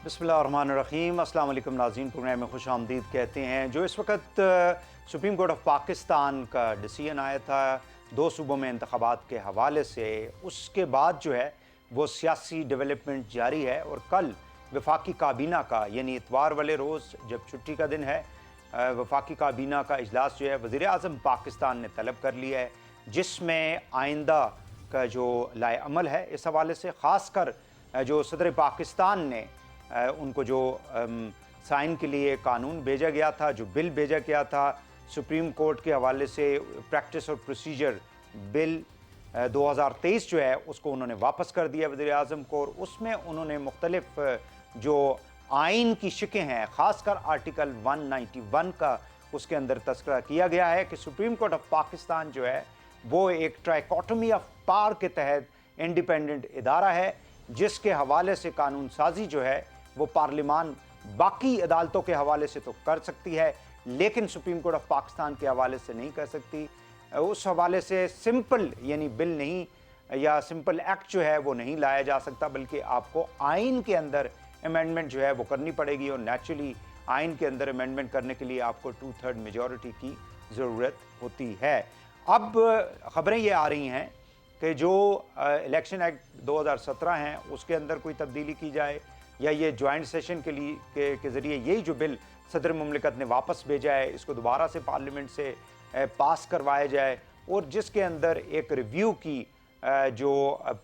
बिस्मिल्लाहिर्रहमानिर्रहीम। अस्सलाम वालेकुम नाज़रीन, प्रोग्राम में खुश आमदीद कहते हैं। जो इस वक्त सुप्रीम कोर्ट ऑफ पाकिस्तान का डिसीजन आया था 2 सूबों में इंतखाबात के हवाले से, उसके बाद जो है वो सियासी डेवलपमेंट जारी है। और कल वफाकी काबीना का यानी इतवार वाले रोज़ जब छुट्टी का दिन है, वफाकी काबीना का इजलास जो है वज़ीर आज़म पाकिस्तान ने तलब कर लिया है, जिसमें आइंदा का जो लाए अमल है इस हवाले से ख़ास कर जो सदर पाकिस्तान ने उनको जो साइन के लिए कानून भेजा गया था, जो बिल भेजा गया था सुप्रीम कोर्ट के हवाले से, प्रैक्टिस और प्रोसीजर बिल 2023 जो है उसको उन्होंने वापस कर दिया वज़ीर आज़म को। और उसमें उन्होंने मुख्तलिफ जो आइन की शिकें हैं, ख़ासकर आर्टिकल 191 का उसके अंदर तस्करा किया गया है कि सुप्रीम कोर्ट ऑफ पाकिस्तान जो है वो एक ट्राइकोटमी ऑफ पावर के तहत इंडिपेंडेंट इदारा है, जिसके हवाले से कानून साजी जो है वो पार्लिमान बाकी अदालतों के हवाले से तो कर सकती है, लेकिन सुप्रीम कोर्ट ऑफ पाकिस्तान के हवाले से नहीं कर सकती। उस हवाले से सिंपल यानी बिल नहीं या सिंपल एक्ट जो है वो नहीं लाया जा सकता, बल्कि आपको आइन के अंदर अमेंडमेंट जो है वो करनी पड़ेगी। और नेचुरली आइन के अंदर अमेंडमेंट करने के लिए आपको 2/3 मेजॉरिटी की ज़रूरत होती है। अब ख़बरें ये आ रही हैं कि जो इलेक्शन एक्ट 2017 हैं उसके अंदर कोई तब्दीली की जाए, या ये जॉइंट सेशन के लिए के ज़रिए यही जो बिल सदर मुमलिकत ने वापस भेजा है इसको दोबारा से पार्लियामेंट से पास करवाया जाए, और जिसके अंदर एक रिव्यू की जो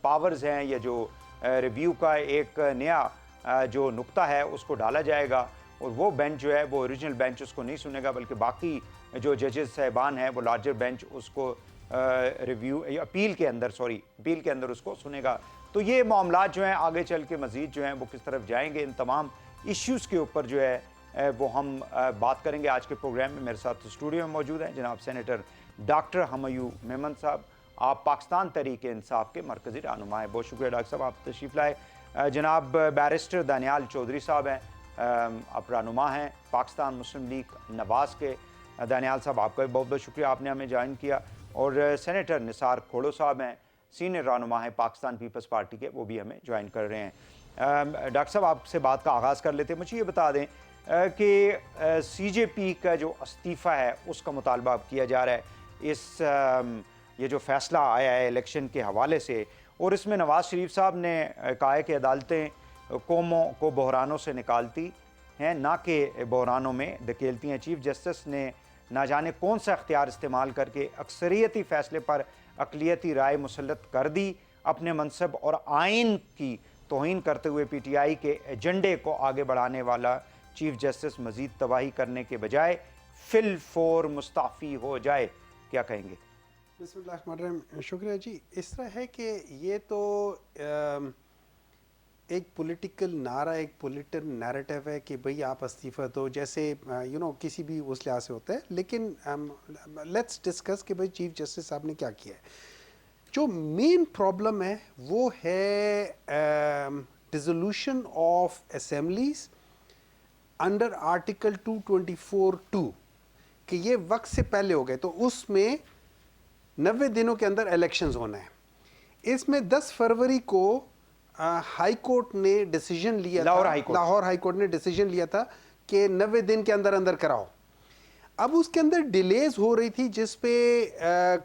पावर्स हैं या जो रिव्यू का एक नया जो नुक्ता है उसको डाला जाएगा। और वो बेंच जो है वो ओरिजिनल बेंच उसको नहीं सुनेगा, बल्कि बाकी जो जजेस साहबान हैं वो लार्जर बेंच उसको रिव्यू अपील के अंदर उसको सुनेगा। तो ये मामला जो हैं आगे चल के मज़ीद जो हैं वो किस तरफ जाएंगे, इन तमाम इश्यूज़ के ऊपर जो है वो हम बात करेंगे आज के प्रोग्राम में। मेरे साथ स्टूडियो में मौजूद हैं जनाब सेनेटर डॉक्टर हमयू मेमन साहब, आप पाकिस्तान तहरीक इंसाफ के मरकज़ी रहनुमा हैं। बहुत शुक्रिया डॉक्टर साहब, आप तशरीफ़ लाए। जनाब बैरिस्टर दानियाल चौधरी साहब हैं, आप रहनुमा हैं पाकिस्तान मुस्लिम लीग नवाज़ के। दानियाल साहब आपका भी बहुत बहुत शुक्रिया, आपने हमें ज्वाइन किया। और सेनेटर निसार खोड़ो साहब हैं, सीनियर रहनुमा हैं पाकिस्तान पीपल्स पार्टी के, वो भी हमें ज्वाइन कर रहे हैं। डॉक्टर साहब आपसे बात का आगाज़ कर लेते हैं। मुझे ये बता दें कि CJP का जो इस्तीफ़ा है उसका मुतालबा अब किया जा रहा है इस ये जो फ़ैसला आया है इलेक्शन के हवाले से, और इसमें नवाज़ शरीफ साहब ने कहा है कि अदालतें कौमों को बहरानों से निकालती हैं, ना कि बहरानों में धकेलती हैं। चीफ जस्टिस ने ना जाने कौन सा इख्तियार इस्तेमाल करके अक्सरियती फ़ैसले पर अक़लियती राय मुसल्लत कर दी। अपने मनसब और आइन की तौहीन करते हुए PTI के एजेंडे को आगे बढ़ाने वाला चीफ जस्टिस मज़ीद तबाही करने के बजाय फिल फोर मुस्ताफ़ी हो जाए, क्या कहेंगे? बिस्मिल्लाहिर्रहमानिर्रहीम। शुक्रिया जी। इस तरह है कि ये तो एक पॉलिटिकल नारा, एक पॉलिटिकल नैरेटिव है कि भाई आप इस्तीफ़ा दो, जैसे किसी भी उस लिहाज से होता है। लेकिन लेट्स डिस्कस कि भाई चीफ जस्टिस साहब ने क्या किया है। जो मेन प्रॉब्लम है वो है dissolution of assemblies under article 224(2) कि ये वक्त से पहले हो गए, तो उसमें 90 दिनों के अंदर इलेक्शंस होना है। इसमें 10 फरवरी को हाई कोर्ट ने डिसीजन लिया था, लाहौर हाई कोर्ट ने डिसीजन लिया था कि 90 दिन के अंदर अंदर कराओ। अब उसके अंदर डिलेज हो रही थी, जिस पे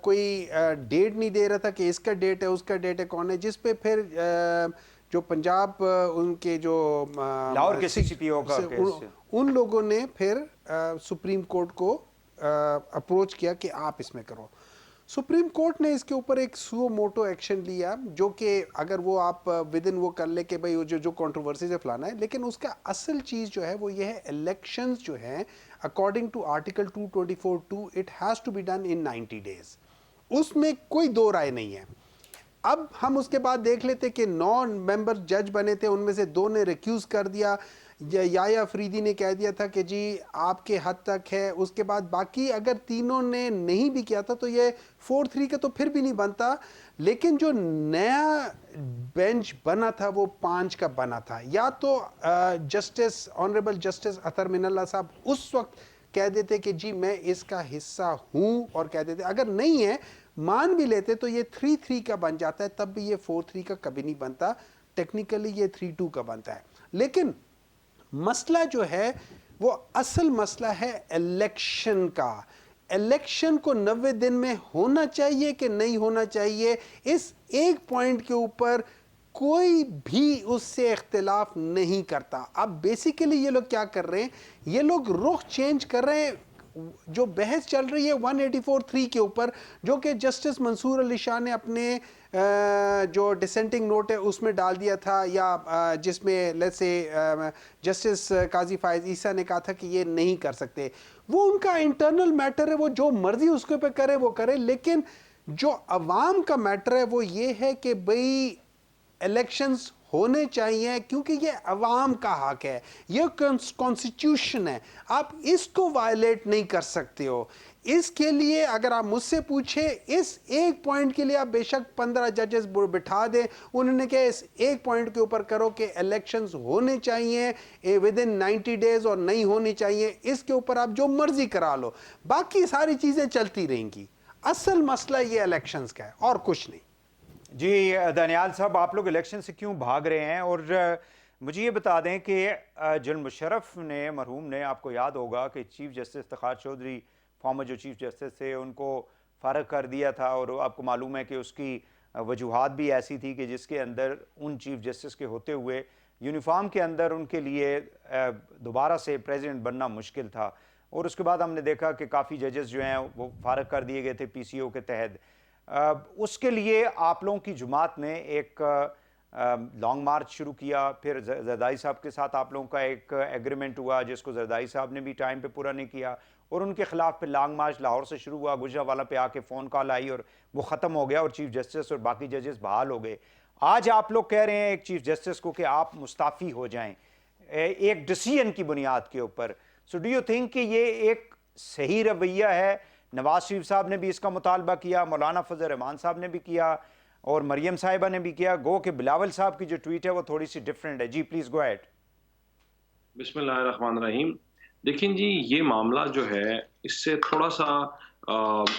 कोई डेट नहीं दे रहा था कि इसका डेट है उसका डेट है कौन है, जिस पे फिर जो पंजाब उनके जो लाहौर के CCPO का उन लोगों ने फिर सुप्रीम कोर्ट को अप्रोच किया कि आप इसमें करो। सुप्रीम कोर्ट ने इसके ऊपर एक सुओ मोटो एक्शन लिया, जो कि अगर वो आप विद इन वो कर ले कि भाई जो कंट्रोवर्सी से फलाना है, लेकिन उसका असल चीज़ जो है वो ये है, इलेक्शंस जो हैं according to article 224(2) it has to be done in 90 days. उसमें कोई दो राय नहीं है। अब हम उसके बाद देख लेते कि 9 मेंबर जज बने थे, उनमें से 2 ने रिक्यूज़ कर दिया, याया अफरीदी ने कह दिया था कि जी आपके हद तक है। उसके बाद बाकी अगर तीनों ने नहीं भी किया था तो ये 4-3 का तो फिर भी नहीं बनता। लेकिन जो नया बेंच बना था वो 5 का बना था। या तो जस्टिस ऑनरेबल जस्टिस अतर मिनल्ला साहब उस वक्त कह देते कि जी मैं इसका हिस्सा हूँ, और कह देते अगर नहीं है मान भी लेते तो ये 3-3 का बन जाता है, तब भी ये 4-3 का कभी नहीं बनता, टेक्निकली ये 3-2 का बनता है। लेकिन मसला जो है वो असल मसला है इलेक्शन का। इलेक्शन को 90 दिन में होना चाहिए कि नहीं होना चाहिए, इस एक पॉइंट के ऊपर कोई भी उससे इख्तिलाफ नहीं करता। अब बेसिकली ये लोग क्या कर रहे हैं, ये लोग रुख चेंज कर रहे हैं। जो बहस चल रही है 184(3) के ऊपर, जो कि जस्टिस मंसूर अली शाह ने अपने जो डिसेंटिंग नोट है उसमें डाल दिया था, या जिसमें लेट्स से जस्टिस काजी फायज ईसा ने कहा था कि ये नहीं कर सकते। वो उनका इंटरनल मैटर है, वो जो मर्जी उसके पे करे वो करे, लेकिन जो अवाम का मैटर है वो ये है कि भाई इलेक्शंस होने चाहिए, क्योंकि ये अवाम का हक है, ये कॉन्स्टिट्यूशन है, आप इसको वायलेट नहीं कर सकते हो। इसके लिए अगर आप मुझसे पूछे, इस एक पॉइंट के लिए आप बेशक 15 जजेस बिठा दें, उन्होंने कहा इस एक पॉइंट के ऊपर करो कि इलेक्शंस होने चाहिए विद इन 90 डेज और नहीं होनी चाहिए, इसके ऊपर आप जो मर्जी करा लो, बाकी सारी चीजें चलती रहेंगी। असल मसला ये इलेक्शंस का है और कुछ नहीं। जी दानियाल साहब, आप लोग इलेक्शन से क्यों भाग रहे हैं? और मुझे ये बता दें कि जनरल मुशर्रफ ने, मरहूम ने, आपको याद होगा कि chief justice Iftikhar Chaudhry, former जो चीफ जस्टिस थे, उनको फ़ारग कर दिया था। और आपको मालूम है कि उसकी वजूहात भी ऐसी थी कि जिसके अंदर उन चीफ जस्टिस के होते हुए यूनिफॉर्म के अंदर उनके लिए दोबारा से प्रेसिडेंट बनना मुश्किल था। और उसके बाद हमने देखा कि काफ़ी जजेस जो हैं वो फ़ारग कर दिए गए थे PCO के तहत। उसके लिए आप लोगों की जुमात ने एक लॉन्ग मार्च शुरू किया, फिर जरदारी साहब के साथ आप लोगों का एक एग्रीमेंट हुआ जिसको जरदारी साहब ने भी टाइम पे पूरा नहीं किया, और उनके खिलाफ फिर लॉन्ग मार्च लाहौर से शुरू हुआ, गुजरावाला पे आके फ़ोन कॉल आई और वो ख़त्म हो गया और चीफ जस्टिस और बाकी जजेस बहाल हो गए। आज आप लोग कह रहे हैं एक चीफ जस्टिस को कि आप मुस्ताफ़ी हो जाएं एक डिसीजन की बुनियाद के ऊपर। सो डू यू थिंक कि ये एक सही रवैया है? नवाज शरीफ साहब ने भी इसका मुतालबा किया, मौलाना फजल रहमान साहब ने भी किया, और मरियम साहिबा ने भी किया। गो कि बिलावल साहब की जो ट्वीट है वो थोड़ी सी डिफरेंट है। जी प्लीज गो अहेड। बिस्मिल्लाहिर्रहमानिर्रहीम। देखिए जी, ये मामला जो है इससे थोड़ा सा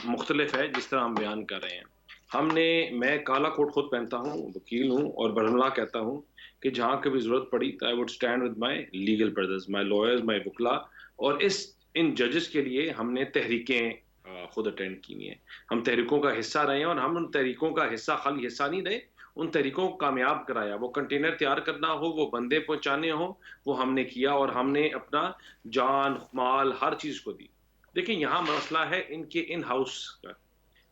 मुख्तलिफ है जिस तरह हम बयान कर रहे हैं। मैं काला कोट खुद पहनता हूँ, वकील हूँ, और बरहमला कहता हूँ कि जहाँ कभी ज़रूरत पड़ी तो I would stand with my legal brothers, my lawyers, my वकला। और इन जजेस के लिए हमने तहरीकें खुद अटेंड की हैं। हम तहरीकों का हिस्सा रहे हैं, और हम उन तहरीकों का खाली हिस्सा नहीं रहे, उन तहरीकों को कामयाब कराया। वो कंटेनर तैयार करना हो, वो बंदे पहुंचाने हो, वो हमने किया, और हमने अपना जान माल हर चीज को दी। देखिए, यहाँ मसला है इनके इन हाउस का,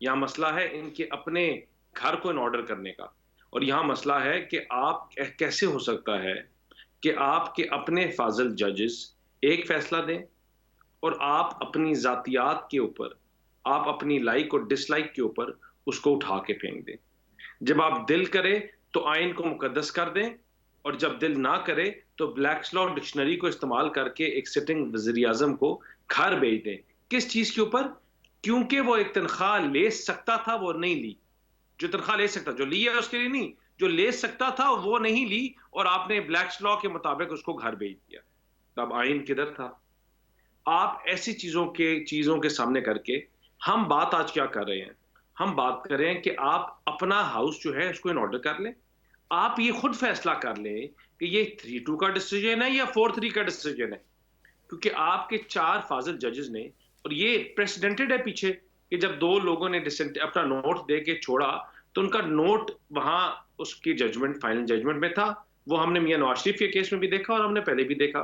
यहाँ मसला है इनके अपने घर को इन ऑर्डर करने का, और यहाँ मसला है कि आप कैसे हो सकता है कि आपके अपने फाजिल जजेस एक फैसला दें और आप अपनी जातियात के ऊपर, आप अपनी लाइक और डिसलाइक के ऊपर उसको उठा के फेंक दें। जब आप दिल करे तो आइन को मुकद्दस कर दें, और जब दिल ना करे तो ब्लैक्स लॉ डिक्शनरी को इस्तेमाल करके एक सिटिंग वज़ीर आज़म को घर भेज दें। किस चीज के ऊपर? क्योंकि वो एक तनख्वाह ले सकता था, वो नहीं ली। जो तनख्वाह ले सकता, जो ली है उसके लिए नहीं, जो ले सकता था वो नहीं ली, और आपने ब्लैक्स लॉ के मुताबिक उसको घर भेज दिया। तब आइन किधर था? आप ऐसी चीजों के सामने करके हम बात आज क्या कर रहे हैं? हम बात कर रहे हैं कि आप अपना हाउस जो है उसको इन ऑर्डर कर लें। आप ये खुद फैसला कर लें कि ये 3-2 का डिसीजन है या 4-3 का डिसीजन है, क्योंकि आपके 4 फाजिल जजेस ने, और ये प्रेसिडेंटेड है पीछे, कि जब 2 लोगों ने अपना नोट दे के छोड़ा तो उनका नोट वहां उसकी जजमेंट, फाइनल जजमेंट में था। वो हमने मियां नवाज शरीफ के केस में भी देखा और हमने पहले भी देखा।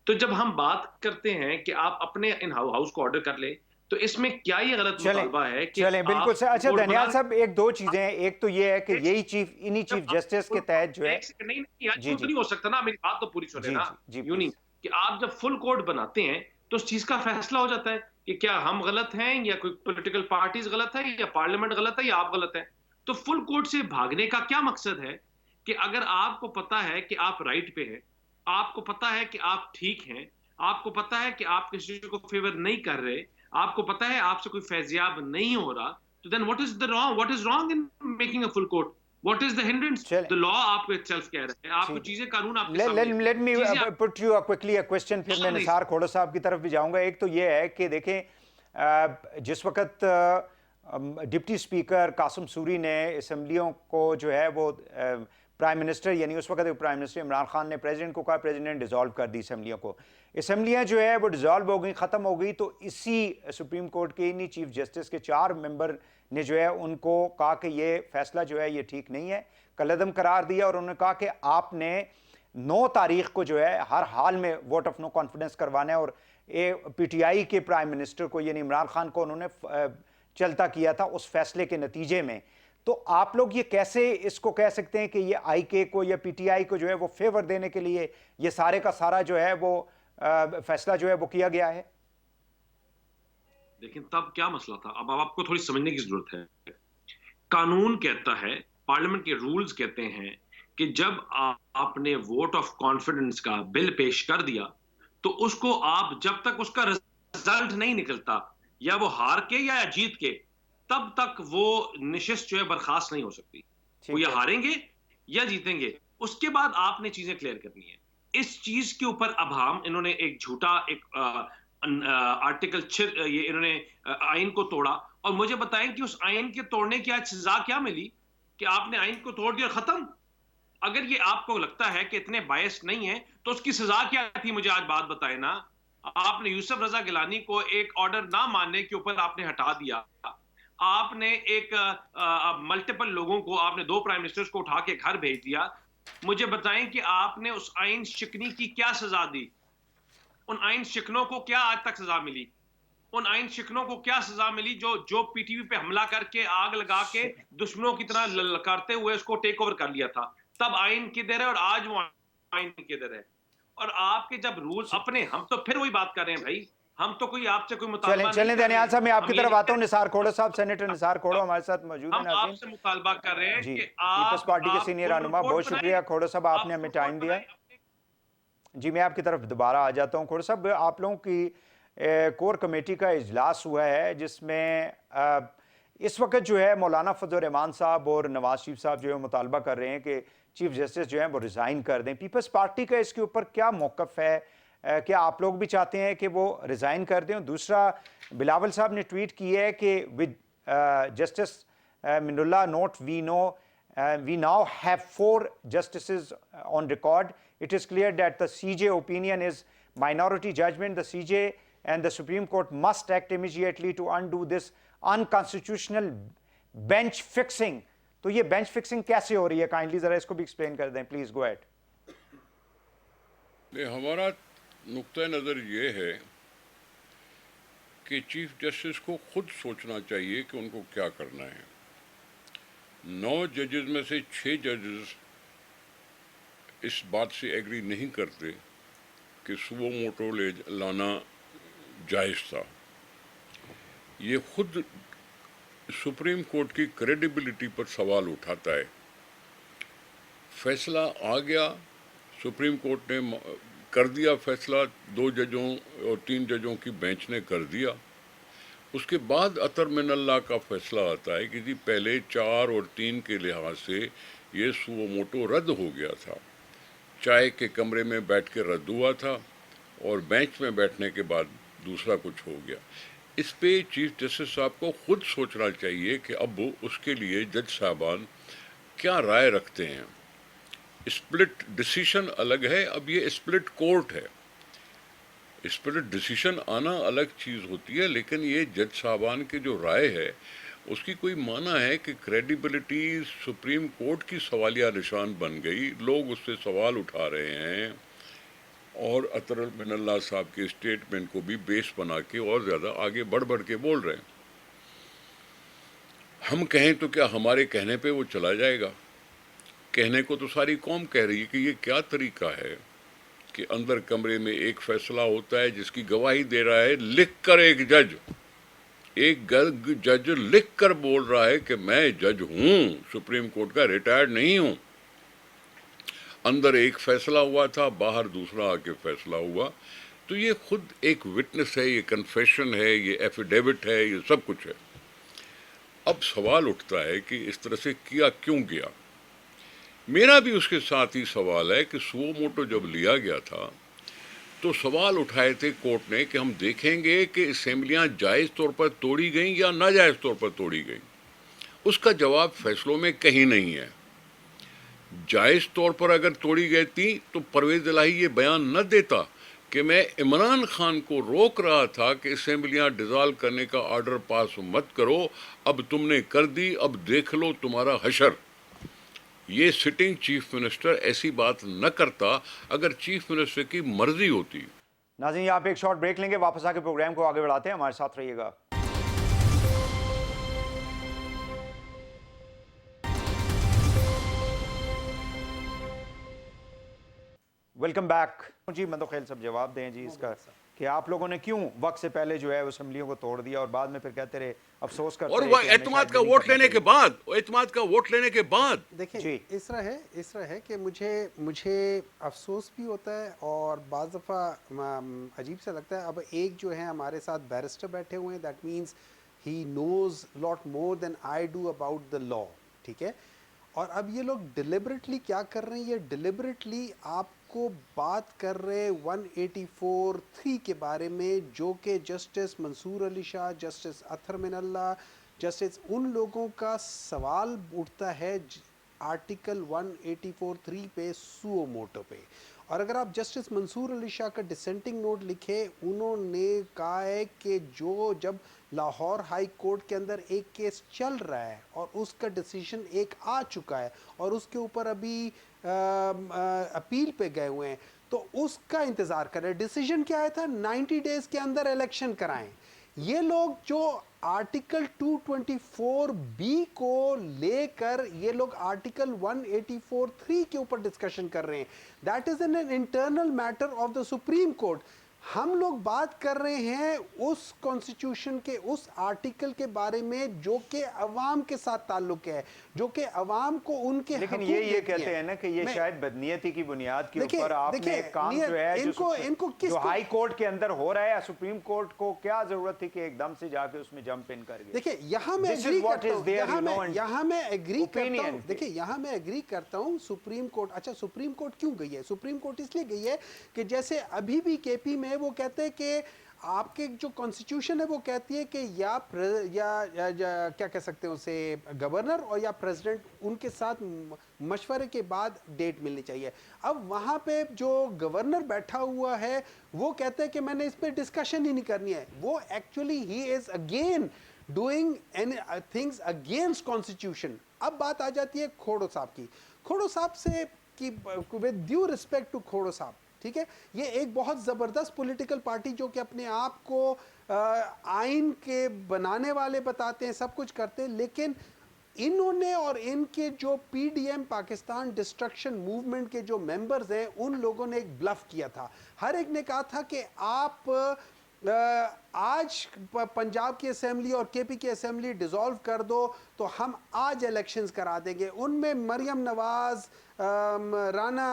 तो जब हम बात करते हैं कि आप अपने इन हाउस को ऑर्डर कर ले, तो इसमें क्या ये गलत मुतालबा है कि चलें बिल्कुल सर। अच्छा दानियाल साहब, एक दो चीजें हैं। एक तो ये है कि यही इन्हीं चीफ जस्टिस के तहत जो है, नहीं यार, नहीं हो सकता ना, मेरी बात तो पूरी सुने ना। यूं नहीं कि आप जब फुल कोर्ट बनाते हैं तो उस चीज का फैसला हो जाता है कि क्या हम गलत हैं, या कोई पॉलिटिकल पार्टीज गलत है, या पार्लियामेंट गलत है, या आप गलत हैं। तो फुल कोर्ट से भागने का क्या मकसद है? कि अगर आपको पता है कि आप राइट पे हैं, आपको पता है कि आप ठीक हैं, आपको पता है कि आप किसी को फेवर नहीं कर रहे, आपको पता है आपसे कोई फैजियाब नहीं हो रहा, तो then what is wrong in making a full court? What is the hindrance? The law आपको इटसेल्फ कह रहा है, आपको चीजें, कानून आपके सामने। Let me put you quickly a question, फिर मैं निसार खोड़ा साहब की तरफ भी जाऊंगा। एक तो ये है कि देखें, जिस वक्त डिप्टी स्पीकर कासिम सूरी ने असम्बलियों को जो है वो प्राइम मिनिस्टर यानी उस वक्त प्राइम मिनिस्टर इमरान खान ने प्रेसिडेंट को कहा, प्रेसिडेंट डिसॉल्व कर दी असम्बलियों को। असम्बलियाँ जो है वो डिसॉल्व हो गई, ख़त्म हो गई। तो इसी सुप्रीम कोर्ट के इन्हीं चीफ जस्टिस के 4 मेंबर ने जो है उनको कहा कि ये फैसला जो है ये ठीक नहीं है, कलअदम करार दिया। और उन्होंने कहा कि आपने 9 तारीख को जो है हर हाल में वोट ऑफ नो कॉन्फिडेंस करवाना है। और PTI के प्राइम मिनिस्टर को यानी इमरान खान को उन्होंने चलता किया था उस फैसले के नतीजे में। तो आप लोग ये कैसे इसको कह सकते हैं कि ये IK को या PTI को जो है वो फेवर देने के लिए ये सारे का सारा जो है वो फैसला जो है वो किया गया है? लेकिन तब क्या मसला था, अब आपको थोड़ी समझने की जरूरत है। कानून कहता है, पार्लियामेंट के रूल्स कहते हैं कि जब आपने वोट ऑफ कॉन्फिडेंस का बिल पेश कर दिया तो उसको आप जब तक उसका रिजल्ट नहीं निकलता, या वो हार के या जीत के, तब तक वो निशिस्त जो है बर्खास्त नहीं हो सकती। वो या हारेंगे या जीतेंगे, उसके बाद आपने चीजें क्लियर करनी है। इस चीज के ऊपर अब हम इन्होंने एक झूठा एक आर्टिकल ये इन्होंने आइन को तोड़ा। और मुझे बताएं कि उस आइन के तोड़ने की आज सजा क्या मिली कि आपने आइन को तोड़ दिया, खत्म। अगर ये आपको लगता है कि इतने बायस नहीं है तो उसकी सजा क्या थी, मुझे आज बात बताए ना। आपने यूसुफ रजा गिलानी को एक ऑर्डर ना मानने के ऊपर आपने हटा दिया। आपने एक मल्टीपल लोगों को, आपने 2 प्राइम मिनिस्टर्स को उठा के घर भेज दिया। मुझे बताएं कि आपने उस आइन शिकनी की क्या सजा दी? उन आइन शिकनों को क्या आज तक सजा मिली? उन आइन शिकनों को क्या सजा मिली जो PTV पे हमला करके आग लगा के दुश्मनों की तरह ललकारते हुए उसको टेक ओवर कर लिया था? तब आइन किधर है और आज वो आइन किधर है? और आपके जब रूल्स अपने, हम तो फिर वही बात कर रहे हैं भाई, हम तो कोई आपसे कोई मुतालबा चलें दनियाल साहब, मैं आपकी तरफ आता हूं। निसार खोड़ो साहब, सेनेटर निसार खोड़ो हमारे साथ मौजूद हैं। हम आपसे मुतालबा कर रहे हैं जी, कि पीपल्स पार्टी के सीनियर रहनुमा, बहुत शुक्रिया खोड़ो साहब, आपने हमें टाइम दिया। जी, मैं आपकी तरफ दोबारा आ जाता हूं। खोड़ो साहब, आप लोगों की कोर कमेटी का इजलास हुआ है जिसमें इस वक्त जो है मौलाना फजल रहमान साहब और नवाज शरीफ साहब जो है मुतालबा कर रहे हैं कि चीफ जस्टिस जो है वो रिज़ाइन कर दें। पीपल्स पार्टी का इसके ऊपर क्या मौक़िफ़ है? क्या आप लोग भी चाहते हैं कि वो रिज़ाइन कर दें? और दूसरा, बिलावल साहब ने ट्वीट की है कि with justice Minallah note we know we now have 4 justices on record. It is clear that the CJ opinion is minority judgment. The CJ and the Supreme Court must act immediately to undo this unconstitutional bench fixing. तो ये bench fixing कैसे हो रही है? Kindly जरा इसको भी explain कर दें, प्लीज गो अहेड। हमारा नुक्ता नज़र ये है कि चीफ जस्टिस को खुद सोचना चाहिए कि उनको क्या करना है। 9 जजेस में से 6 जजेस इस बात से एग्री नहीं करते कि सुओ मोटो ले लाना जायज़ था। ये खुद सुप्रीम कोर्ट की क्रेडिबिलिटी पर सवाल उठाता है। फैसला आ गया, सुप्रीम कोर्ट ने कर दिया फैसला, 2 जजों और 3 जजों की बेंच ने कर दिया। उसके बाद अतर मिनल्लाह का फैसला आता है कि जी पहले 4 और 3 के लिहाज से ये सुओ मोटो रद्द हो गया था। चाय के कमरे में बैठ के रद्द हुआ था और बेंच में बैठने के बाद दूसरा कुछ हो गया। इस पे चीफ जस्टिस साहब को खुद सोचना चाहिए कि अब उसके लिए जज साहबान क्या राय रखते हैं। स्प्लिट डिसीजन अलग है, अब ये स्प्लिट कोर्ट है। स्प्लिट डिसीजन आना अलग चीज़ होती है, लेकिन ये जज साहबान की जो राय है उसकी कोई माना है कि क्रेडिबिलिटी सुप्रीम कोर्ट की सवालिया निशान बन गई। लोग उससे सवाल उठा रहे हैं और अतर मिनल्लाह साहब के स्टेटमेंट को भी बेस बना के और ज़्यादा आगे बढ़ बढ़ के बोल रहे हैं। हम कहें तो क्या हमारे कहने पे वो चला जाएगा? कहने को तो सारी कौम कह रही है कि ये क्या तरीका है कि अंदर कमरे में एक फैसला होता है जिसकी गवाही दे रहा है लिख कर एक जज लिख कर बोल रहा है कि मैं जज हूँ, सुप्रीम कोर्ट का रिटायर्ड नहीं हूँ। अंदर एक फैसला हुआ था, बाहर दूसरा आके फैसला हुआ। तो ये खुद एक विटनेस है, ये कन्फेशन है, ये एफिडेविट है, ये सब कुछ है। अब सवाल उठता है कि इस तरह से किया क्यों गया। मेरा भी उसके साथ ही सवाल है कि सुओ मोटो जब लिया गया था तो सवाल उठाए थे कोर्ट ने कि हम देखेंगे कि असेंबलियां जायज़ तौर पर तोड़ी गई या नाजायज़ तौर पर तोड़ी गई। उसका जवाब फैसलों में कहीं नहीं है। जायज़ तौर पर अगर तोड़ी गई थी तो परवेज़ इलाही ये बयान न देता कि मैं इमरान खान को रोक रहा था कि असेंबलियां डिसॉल्व करने का ऑर्डर पास मत करो, अब तुमने कर दी, अब देख लो तुम्हारा हशर। ये सिटिंग चीफ मिनिस्टर ऐसी बात न करता अगर चीफ मिनिस्टर की मर्जी होती। नाज़रीन, यहाँ पे एक शॉर्ट ब्रेक लेंगे, वापस आके प्रोग्राम को आगे बढ़ाते हैं, हमारे साथ रहिएगा। वेलकम बैक जी। मैं तो ख्याल सब जवाब दें जी इसका कि आप लोगों ने क्यों वक्त से पहले जो है असेंबलियों को तोड़ दिया और बाद में फिर कहते रहे, अफसोस करते और रहे वह कि हमें एतमाद शायद का नहीं वोट करना लेने के चाहिए। बाद, एतमाद का वोट लेने के बाद देखिए जी। इस तरह है कि मुझे अफसोस भी होता है और बाज़ दफ़ा अजीब सा लगता है। अब एक जो है हमारे साथ बैरिस्टर बैठे हुए हैं, that means he knows lot more than I do about the law, ठीक है। और अब ये लोग डिलिबरेटली क्या कर रहे हैं, ये डिलिबरेटली आपको बात कर रहे 184(3) के बारे में, जो कि justice Mansoor Ali Shah, justice Athar Minallah, justice उन लोगों का सवाल उठता है आर्टिकल 184(3) पे सुओ मोटो पे। और अगर आप जस्टिस मंसूर अली शाह का डिसेंटिंग नोट लिखे, उन्होंने कहा है कि जब लाहौर हाई कोर्ट के अंदर एक केस चल रहा है और उसका डिसीजन एक आ चुका है और उसके ऊपर अभी अपील पे गए हुए हैं, तो उसका इंतज़ार करें। डिसीजन क्या आया था, 90 डेज़ के अंदर इलेक्शन कराएं। ये लोग जो आर्टिकल 224(b) को लेकर ये लोग आर्टिकल 184(3) के ऊपर डिस्कशन कर रहे हैं। That is an internal matter of the supreme court. हम लोग बात कर रहे हैं उस कॉन्स्टिट्यूशन के उस आर्टिकल के बारे में जो कि अवाम के साथ ताल्लुक है, जो कि अवाम को उनके लेकिन हकूक ये देती कहते है। हैं ना कि ये मैं- शायद बदनीयती की बुनियाद के देखिए- ऊपर आपने देखिए, एक काम नियत- जो है इनको जो किसको- हाई कोर्ट के अंदर हो रहा है, सुप्रीम कोर्ट को क्या जरूरत थी कि एकदम से जाके उसमें जंप इन कर गए। देखिए यहाँ मैं This is एग्री what करता is हूँ, there, यहाँ you know, मैं and यहाँ मैं एग्री करता opinion हूँ। पे। देखिए यहाँ मैं एग्री करता हूँ सुप्रीम कोर्ट, अच्छा सुप्रीम कोर्ट क्यों गई है? सुप्रीम कोर्ट इसलिए गई है कि जैसे अभी भी केपी में वो कहते हैं कि आपके जो कॉन्स्टिट्यूशन है वो कहती है कि या क्या कह सकते हैं उसे, गवर्नर और या प्रेसिडेंट, उनके साथ मशवरे के बाद डेट मिलनी चाहिए। अब वहाँ पे जो गवर्नर बैठा हुआ है वो कहते हैं कि मैंने इस पर डिस्कशन ही नहीं करनी है। वो actually he is again doing things against constitution. अब बात आ जाती है खोड़ो साहब की। खोड़ो साहब से कि विद ड्यू रिस्पेक्ट टू खोड़ो साहब, ठीक है, ये एक बहुत ज़बरदस्त पॉलिटिकल पार्टी जो कि अपने आप को आइन के बनाने वाले बताते हैं, सब कुछ करते हैं, लेकिन इन्होंने और इनके जो पीडीएम पाकिस्तान डिस्ट्रक्शन मूवमेंट के जो मेंबर्स हैं, उन लोगों ने एक ब्लफ किया था। हर एक ने कहा था कि आप आज पंजाब की असेंबली और केपी की असेंबली डिसॉल्व कर दो तो हम आज इलेक्शंस करा देंगे। उनमें मरियम नवाज, राना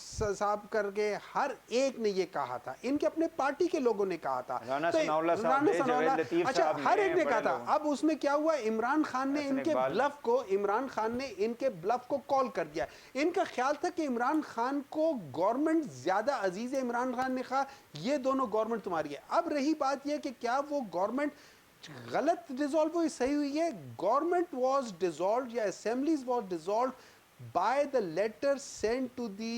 साहब करके हर एक ने ये कहा था, इनके अपने पार्टी के लोगों ने कहा था। राना तो सनाउल्लाह साहब राना ने, सनाउल्लाह, जवेद लतीफ अच्छा साहब हर ने, एक ने कहा बड़े था। लोग। अब उसमें क्या हुआ, इमरान खान ने हसन इनके इकबाल। ब्लफ को, इमरान खान ने इनके ब्लफ को कॉल कर दिया। इनका ख्याल था कि इमरान खान को गवर्नमेंट ज्यादा अजीज है। इमरान खान ने कहा ये दोनों गवर्नमेंट तुम्हारी है। अब रही बात यह कि क्या वो गवर्नमेंट गलत डिसॉल्व हुई, सही हुई है? गवर्नमेंट वाज डिसॉल्व्ड या assemblies was dissolved by the letter sent to the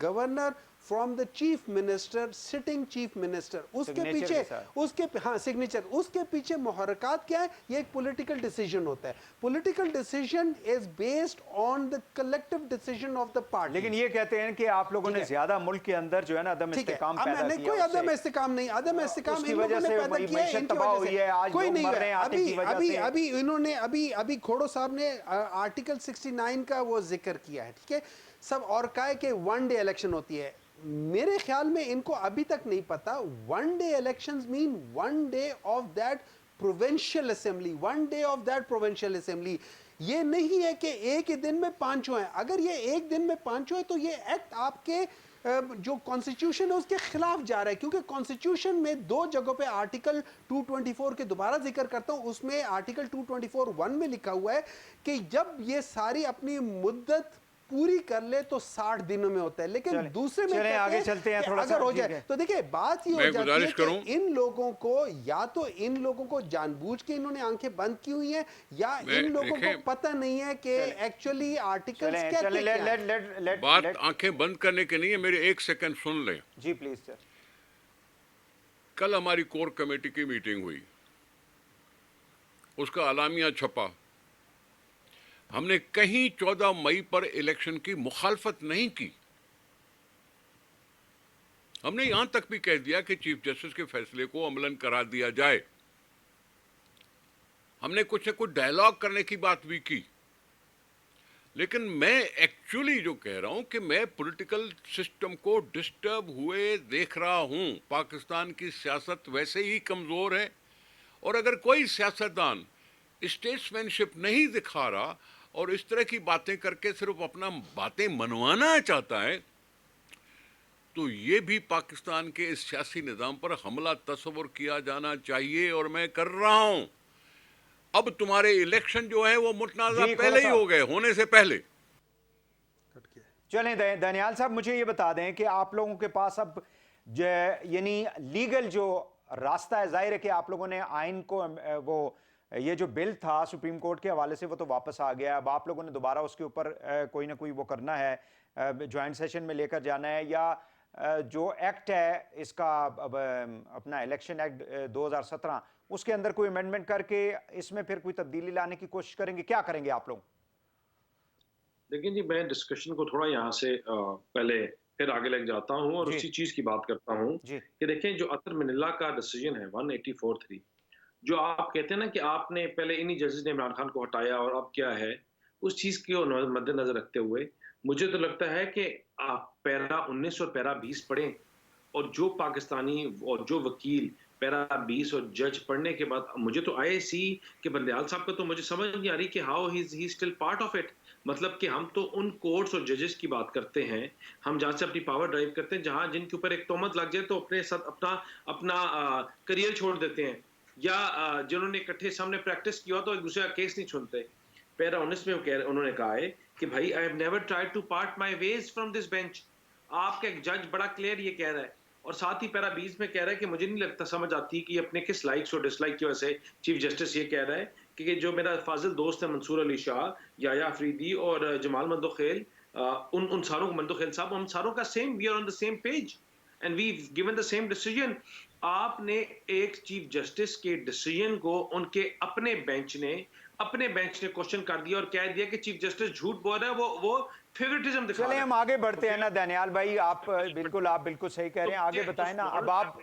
governor from the chief minister, sitting chief minister। उसके Signature पीछे के साथ। उसके हाँ सिग्नेचर, उसके पीछे मुहर्रकात क्या है? ये एक पॉलिटिकल डिसीजन होता है। Political decision is based on the collective decision of the party. लेकिन ये कहते हैं कि आप लोगों ठीक ने है। ज्यादा मुल्क के अंदर जो है ना अदम ठीक है, इस्तेकाम अब पैदा मैंने किया कोई उससे। अदम इस्तेकाम नहीं, अदम इस्तेकाम उसकी इन लोगों वजह ने से पैदा वही किया है, मईशत इनकी तबाह वजह हुई से। है, आज कोई लोग नहीं मर हुआ रहे हैं है। आतिश की वजह अभी से। अभी इन्होंने अभी खोड़ो साहब ने आर्टिकल 69 का वो जिक्र किया है, ठीक है, सब, और कहा है कि वन डे इलेक्शन होती है। मेरे ख्याल में इनको अभी तक नहीं पता one day elections mean one day of that provincial assembly, one day of that provincial assembly. ये नहीं है कि एक ही दिन में पांचों हैं। अगर ये एक दिन में पांचों है तो ये एक्ट आपके जो कॉन्स्टिट्यूशन है उसके खिलाफ जा रहा है, क्योंकि कॉन्स्टिट्यूशन में दो जगहों पे आर्टिकल 224 के दोबारा जिक्र करता हूं, उसमें आर्टिकल 224(1) में लिखा हुआ है कि जब ये सारी अपनी मुद्दत पूरी कर ले तो 60 दिनों में होता है, लेकिन चलें, दूसरे में चलें, कहते आगे हैं चलते हैं कि थोड़ा सा, अगर हो ठीक जाए है। तो देखिए बात ये हो मैं जाती है गुजारिश करूं? कि इन लोगों को या तो इन लोगों को जानबूझ के इन्होंने आंखें बंद की हुई हैं, या मैं इन लोगों को देखें- पता नहीं है कि एक्चुअली आर्टिकल्स चलें कहते चलें, क्या हैं। लेट बात आंखें बंद करने की नहीं है, मेरे एक सेकंड सुन लें। जी प्लीज सर। कल हमारी कोर कमेटी की मीटिंग हुई, उसका अलामिया छपा। हमने कहीं 14 मई पर इलेक्शन की मुखालफत नहीं की। हमने यहां तक भी कह दिया कि चीफ जस्टिस के फैसले को अमलन करा दिया जाए। हमने कुछ न कुछ डायलॉग करने की बात भी की। लेकिन मैं एक्चुअली जो कह रहा हूं कि मैं पॉलिटिकल सिस्टम को डिस्टर्ब हुए देख रहा हूं। पाकिस्तान की सियासत वैसे ही कमजोर है, और अगर कोई सियासतदान स्टेट्समैनशिप नहीं दिखा रहा और इस तरह की बातें करके सिर्फ अपना बातें मनवाना चाहता है, तो ये भी पाकिस्तान के इस सियासी निज़ाम पर हमला तस्वर किया जाना चाहिए, और मैं कर रहा हूं। अब तुम्हारे इलेक्शन जो है वो मुतनाज़ा जी, पहले ही खोला हो गए, होने से पहले। चलें दनियाल साहब, मुझे ये बता दें कि आप लोगों के पास अब यानी लीगल जो रास्ता है, जाहिर है कि आप लोगों ने आइन को वो ये जो बिल था सुप्रीम कोर्ट के हवाले से वो तो वापस आ गया। अब आप लोगों ने दोबारा उसके ऊपर कोई ना कोई वो करना है, ज्वाइंट सेशन में लेकर जाना है, या जो एक्ट है इसका अब अपना इलेक्शन एक्ट 2017 उसके अंदर कोई अमेंडमेंट करके इसमें फिर कोई तब्दीली लाने की कोशिश करेंगे? क्या करेंगे आप लोग? लेकिन जी मैं डिस्कशन को थोड़ा यहाँ से पहले फिर आगे लेके जाता हूँ और जी। उसी चीज की बात करता हूँ जी। कि देखें जो अतर मिनिल्ला का डिसीजन है 184(3), जो आप कहते हैं ना कि आपने पहले इन्हीं जजेस ने इमरान खान को हटाया और अब क्या है, उस चीज को मद्देनजर रखते हुए मुझे तो लगता है कि आप पैरा 19 और पैरा 20 पढ़ें, और जो पाकिस्तानी और जो वकील पैरा 20 और जज पढ़ने के बाद, मुझे तो आईएसी के बंदयाल साहब का तो मुझे समझ नहीं आ रही कि how he still part of it. मतलब कि हम तो उन कोर्ट्स और जजेस की बात करते हैं, हम जहाँ से अपनी पावर ड्राइव करते हैं, जहाँ जिनके ऊपर एक तोहमत लग जाए तो अपने साथ अपना अपना करियर छोड़ देते हैं, या जिन्होंने इकट्ठे सामने प्रैक्टिस किया तो एक दूसरे का केस नहीं सुनते। पैरा 19 में उन्होंने कहा है कि भाई I have never tried to part my ways from this bench. आपका एक जज बड़ा क्लियर ये कह रहा है, और साथ ही पैरा 20 में कह रहा है कि मुझे नहीं लगता समझ आती कि अपने किस लाइक्स और डिसलाइक की वजह से चीफ जस्टिस ये कह रहा है कि जो मेरा फाजिल दोस्त है मंसूर अली शाह, याया अफरीदी और जमाल मंदोखेल, उन सारों को, मंदोखेल साहब, हम सारों का same, we are on the same page and we given the same decision. आपने एक चीफ जस्टिस के डिसीजन को उनके अपने बेंच ने क्वेश्चन कर दिया और कह दिया कि चीफ जस्टिस झूठ बोल रहा है, वो फेवरेटिज्म दिखा रहा चले है। हम आगे बढ़ते हैं ना दनियाल भाई, आप बिल्कुल सही कह रहे हैं, आगे बताएं ना। अब आप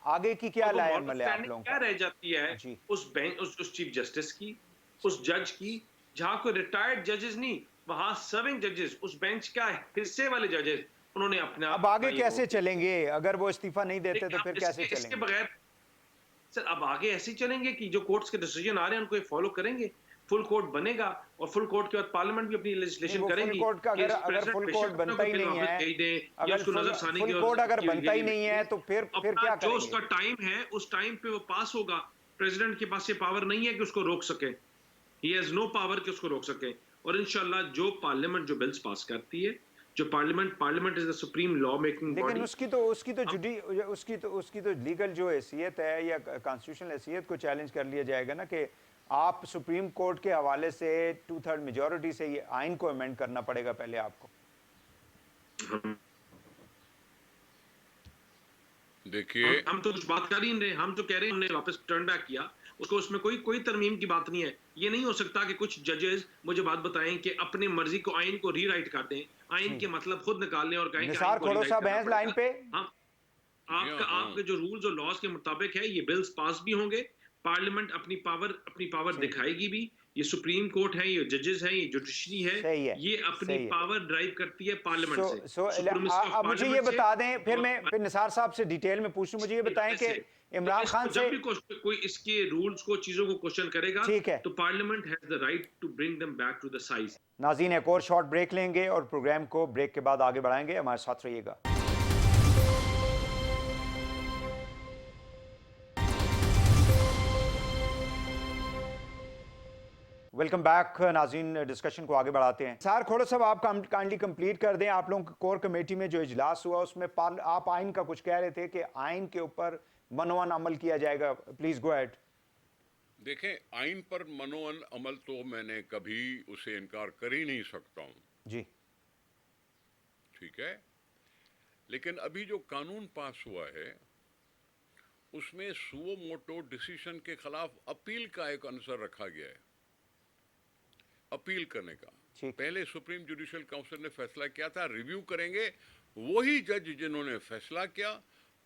आगे की क्या लाए अमल है आप लोगों क्या का? रह जाती है जी। उस बेंच, उस चीफ जस्टिस की, उस जज की, जहां कोई रिटायर्ड जजेस नहीं, वहां सर्विंग जजेस, उस बेंच का हिस्से वाले जजेस, उन्होंने अपने अब आगे कैसे चलेंगे? अगर वो इस्तीफा नहीं देते तो फिर कैसे इसके चलेंगे? बगैर सर अब आगे ऐसे ही चलेंगे कि जो कोर्ट्स के डिसीजन आ रहे हैं उनको फॉलो करेंगे। फुल कोर्ट बनेगा और फुल कोर्ट के बाद पार्लियामेंट भी अपनी लेजिस्लेशन करेंगी। फुल कोर्ट का अगर फुल कोर्ट बनता ही नहीं है, अगर फुल कोर्ट अगर बनता ही नहीं है तो फिर क्या जो उसका करेंगे? टाइम है उस टाइम पे वो पास होगा। प्रेसिडेंट के पास ये पावर नहीं है कि उसको रोक सके, ही हैज नो पावर कि उसको रोक सके। और इंशाल्लाह जो पार्लियामेंट जो बिल्स पास करती है, जो parliament is the supreme law making body. लेकिन उसकी तो लीगल जो हैसियत है या कॉन्स्टिट्यूशनल हैसियत को चैलेंज कर लिया जाएगा ना कि आप सुप्रीम कोर्ट के हवाले से 2/3 मेजॉरिटी से ये आइन को अमेंड करना पड़ेगा पहले आपको। देखिए, हम तो कुछ बात कर ही नहीं रहे, हम तो कह रहे हैं हमने वापस टर्न बैक किया उसको, उसमें कोई तरमीम की बात नहीं है। ये नहीं हो सकता कि कुछ जजेस मुझे बात बताएं कि अपने मर्जी को आइन को रीराइट कर दें, आइन के मतलब खुद निकाल लें और कहें कि निसार खोड़ोसा बहस लाइन पे। आपके जो रूल्स और लॉज के मुताबिक है, ये बिल्स पास भी होंगे, पार्लियामेंट अपनी पावर दिखाएगी भी। ये सुप्रीम कोर्ट है, ये जजेस हैं, ये जुडिशरी है, ये अपनी पावर ड्राइव करती है पार्लियामेंट से। अब मुझे ये बता दें, फिर निसार साहब से डिटेल में पूछूं, मुझे ये बताएं कि इमरान खान से जब भी कोई इसके रूल्स को, चीजों को क्वेश्चन करेगा, ठीक है, तो parliament has the right to bring them back to the size. नाज़रीन, एक और शॉर्ट ब्रेक लेंगे और प्रोग्राम को ब्रेक के बाद आगे बढ़ाएंगे। हमारे साथ रहिएगा। वेलकम बैक नाज़रीन, डिस्कशन को आगे बढ़ाते हैं। सर खोड़ा साहब, आप काइंडली कंप्लीट कर दें। आप लोगों की कोर कमेटी में जो इजलास हुआ उसमें आप आइन का कुछ कह रहे थे कि आइन के ऊपर मनोवन अमल किया जाएगा। Please go ahead. देखें, आइन पर मनोवन अमल तो मैंने कभी उसे इनकार कर ही नहीं सकता हूं, जी ठीक है। लेकिन अभी जो कानून पास हुआ है उसमें सुओ मोटो डिसीजन के खिलाफ अपील का एक अनुसार रखा गया है, अपील करने का। ठीक। पहले सुप्रीम जुडिशियल काउंसिल ने फैसला किया था, रिव्यू करेंगे वही जज जिन्होंने फैसला किया,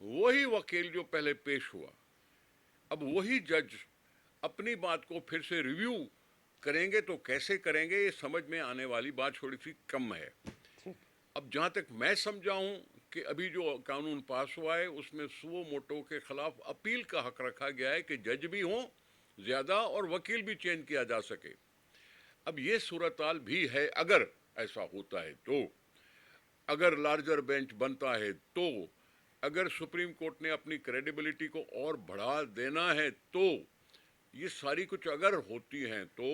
वही वकील जो पहले पेश हुआ। अब वही जज अपनी बात को फिर से रिव्यू करेंगे तो कैसे करेंगे, ये समझ में आने वाली बात थोड़ी सी कम है। अब जहां तक मैं समझा हूं कि अभी जो कानून पास हुआ है उसमें सुओ मोटो के खिलाफ अपील का हक रखा गया है कि जज भी हों ज्यादा और वकील भी चेंज किया जा सके। अब ये सूरत-हाल भी है अगर ऐसा होता है तो, अगर लार्जर बेंच बनता है तो, अगर सुप्रीम कोर्ट ने अपनी क्रेडिबिलिटी को और बढ़ा देना है तो, ये सारी कुछ अगर होती हैं तो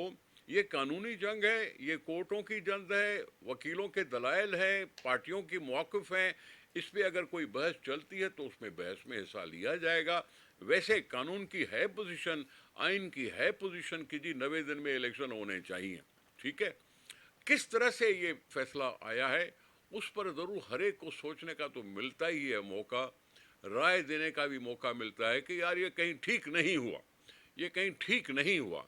ये कानूनी जंग है, ये कोर्टों की जंग है, वकीलों के दलाइल है, पार्टियों की मौक़िफ़ हैं। इस पे अगर कोई बहस चलती है तो उसमें बहस में हिस्सा लिया जाएगा। वैसे कानून की है पोजीशन, आइन की है पोजीशन कि जी 90 दिन में इलेक्शन होने चाहिए, ठीक है। किस तरह से ये फैसला आया है उस पर ज़रूर हर एक को सोचने का तो मिलता ही है मौका, राय देने का भी मौका मिलता है कि यार ये कहीं ठीक नहीं हुआ, ये कहीं ठीक नहीं हुआ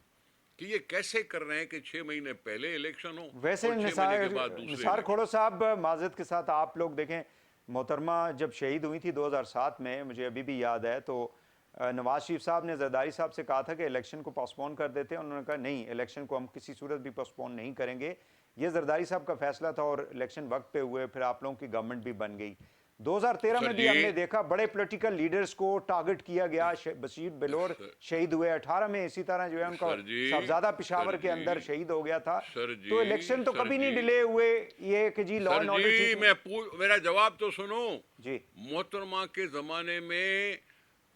कि ये कैसे कर रहे हैं कि 6 महीने पहले इलेक्शन हो वैसे और 6 महीने के बाद दूसरे निसार खोड़ो साहब, माजरत के साथ, आप लोग देखें, मोहतरमा जब शहीद हुई थी 2007 में, मुझे अभी भी याद है, तो नवाज शरीफ साहब ने जरदारी साहब से कहा था कि इलेक्शन को पोस्टपोन कर देते हैं। उन्होंने कहा नहीं, इलेक्शन को हम किसी सूरत भी पोस्टपोन नहीं करेंगे। ये जरदारी साहब का फैसला था और इलेक्शन वक्त पे हुए, फिर आप लोगों की गवर्नमेंट भी बन गई। 2013 में भी हमने देखा बड़े पॉलिटिकल लीडर्स को टारगेट किया गया। बशीर बिलोर शहीद हुए 18 में, इसी तरह जो है उनका साहबजादा पेशावर के अंदर शहीद हो गया था। तो इलेक्शन तो कभी नहीं डिले हुए। ये कि जी लॉ एंड ऑर्डर, मेरा जवाब तो सुनो जी। मोहतरमा के जमाने में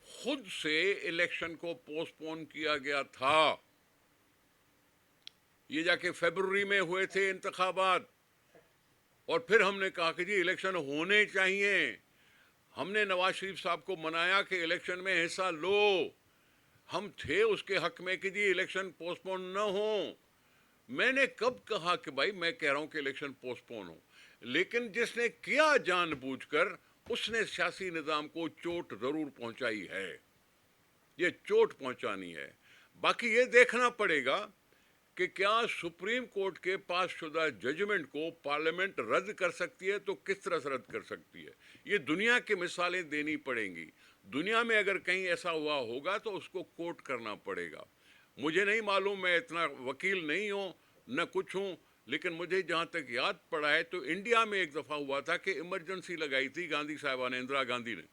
खुद से इलेक्शन को पोस्टपोन किया गया था। ये जाके फरवरी में हुए थे इंतखाबात और फिर हमने कहा कि जी इलेक्शन होने चाहिए। हमने नवाज शरीफ साहब को मनाया कि इलेक्शन में हिस्सा लो। हम थे उसके हक में कि जी इलेक्शन पोस्टपोन न हो। मैंने कब कहा कि भाई मैं कह रहा हूं कि इलेक्शन पोस्टपोन हो, लेकिन जिसने किया जानबूझकर उसने सियासी निज़ाम को चोट जरूर पहुंचाई है। ये चोट पहुंचानी है। बाकी ये देखना पड़ेगा कि क्या सुप्रीम कोर्ट के पास शुदा जजमेंट को पार्लियामेंट रद्द कर सकती है, तो किस तरह से रद्द कर सकती है। ये दुनिया की मिसालें देनी पड़ेंगी। दुनिया में अगर कहीं ऐसा हुआ होगा तो उसको कोर्ट करना पड़ेगा। मुझे नहीं मालूम, मैं इतना वकील नहीं हूँ न कुछ हूँ, लेकिन मुझे जहाँ तक याद पड़ा है तो इंडिया में एक दफ़ा हुआ था कि इमरजेंसी लगाई थी गांधी साहबा ने, इंदिरा गांधी ने।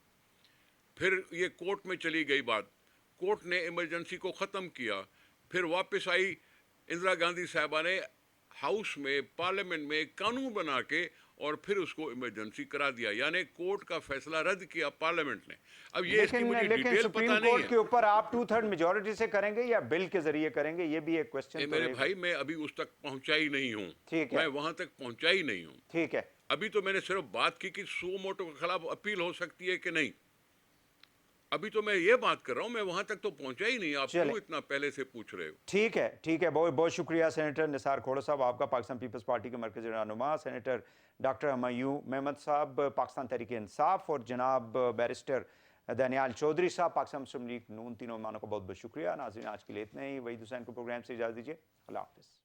फिर ये कोर्ट में चली गई बात, कोर्ट ने इमरजेंसी को ख़त्म किया, फिर वापस आई इंदिरा गांधी साहबा ने हाउस में, पार्लियामेंट में कानून बना के और फिर उसको इमरजेंसी करा दिया, यानी कोर्ट का फैसला रद्द किया पार्लियामेंट ने। अब ये इसकी मुझे डिटेल पता नहीं है। के ऊपर आप 2/3 मेजॉरिटी से करेंगे या बिल के जरिए करेंगे, ये भी एक क्वेश्चन। मेरे भाई, मैं अभी उस तक पहुंचा ही नहीं हूँ, मैं वहां तक पहुंचा ही नहीं हूँ। ठीक है, अभी तो मैंने सिर्फ बात की कि सुओ मोटो के खिलाफ अपील हो सकती है कि नहीं। अभी तो मैं ये बात कर रहा हूं, मैं वहां तक तो पहुंचा ही नहीं। आप क्यों इतना पहले से पूछ रहे हो? ठीक है, ठीक है, बहुत बहुत शुक्रिया सेनेटर निसार खोड़ा साहब आपका, पाकिस्तान पीपल्स पार्टी के मरकज़ी रहनुमा, सेनेटर डॉक्टर हुमायूं मेहमद साहब पाकिस्तान तहरीक इंसाफ, और जनाब बैरिस्टर दानियाल चौधरी साहब पाकिस्तान मुस्लिम लीग नून। तीनों मेहमानों को बहुत बहुत शुक्रिया। नाज़रीन, आज के लिए इतना ही। वहीद हुसैन को प्रोग्राम से इजाज़त दीजिए। अल्लाह हाफ़िज़।